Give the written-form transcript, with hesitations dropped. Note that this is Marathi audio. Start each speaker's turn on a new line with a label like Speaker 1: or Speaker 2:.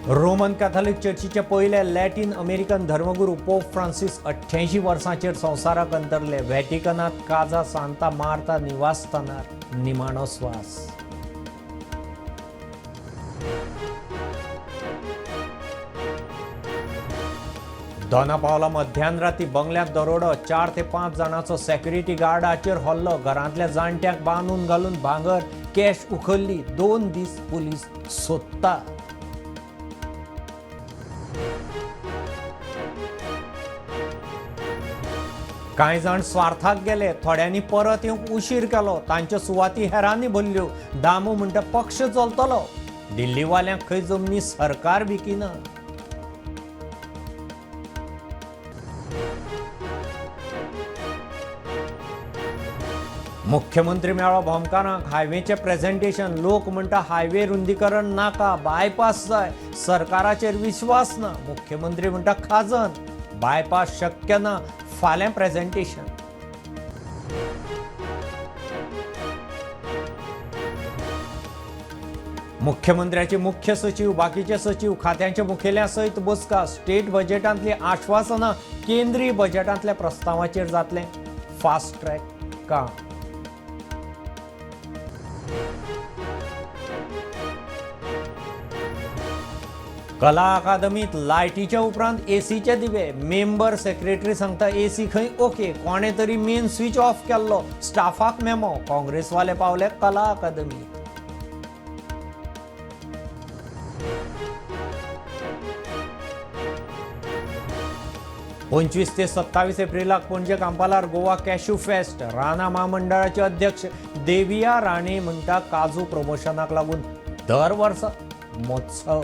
Speaker 1: रोमन कॅथोलिक चर्चीचे पहिले लॅटिन अमेरिकन धर्मगुरू पोप फ्रांसिस 88 वर्सांचेर संवसाराक अंतरले. व्हॅटिकनात काजा सांता मार्ता निवासस्थानार निमाणो स्वास. दोना पावला मध्यानराती बंगल्यात दरोडो. 4 ते 5 जाणांचो सेक्युरिटी गार्डाचेर हल्लो. घरांतल्या जाणट्यांक बांदून घालून भांगर कॅश उखल्ली. 2 दीस पुलीस सोदता. कांय जाण स्वार्थाक गेले. थोड्यांनी परत येवंक उशीर केलो. तांच्यो सुवाती हेरांनी भरल्यो. दामू म्हणटा पक्ष चलतलो. दिल्लीवाल्यांक खंय जमनी सरकार विकिना. मुख्यमंत्री मेळो भोमकारांक. हायवेचे प्रेझेंटेशन. लोक म्हणटा हायवे रुंदीकरण नाका, बायपास जाय. सरकाराचेर विश्वास ना. मुख्यमंत्री म्हणटा खाजन. बायपास शक्य ना. फाल्यां प्रेझेंटेशन. मुख्यमंत्र्याचे मुख्य सचिव, बाकीचे सचिव, खात्यांच्या मुखेल्या सयत बसका. स्टेट बजेटांतली आश्वासनां केंद्रीय बजेटांतल्या प्रस्तावाचेर जातले. फास्ट ट्रॅक काम. कला अकादमीत लायटीच्या उपरांत एसीचे दिवे. मेंबर सेक्रेटरी सांगता एसी खंय ओके. कोणे तरी मेन स्विच ऑफ केल्लो. स्टाफाक मेमो. काँग्रेसवाले पावले कला अकादमीत. पंचवीस ते 27 एप्रिलाक पणजे कांपालार गोवा कॅश्यू फेस्ट. राणा महामंडळाचे अध्यक्ष देविया राणे म्हणटा काजू प्रमोशनाक लागून दर वर्सा महोत्सव.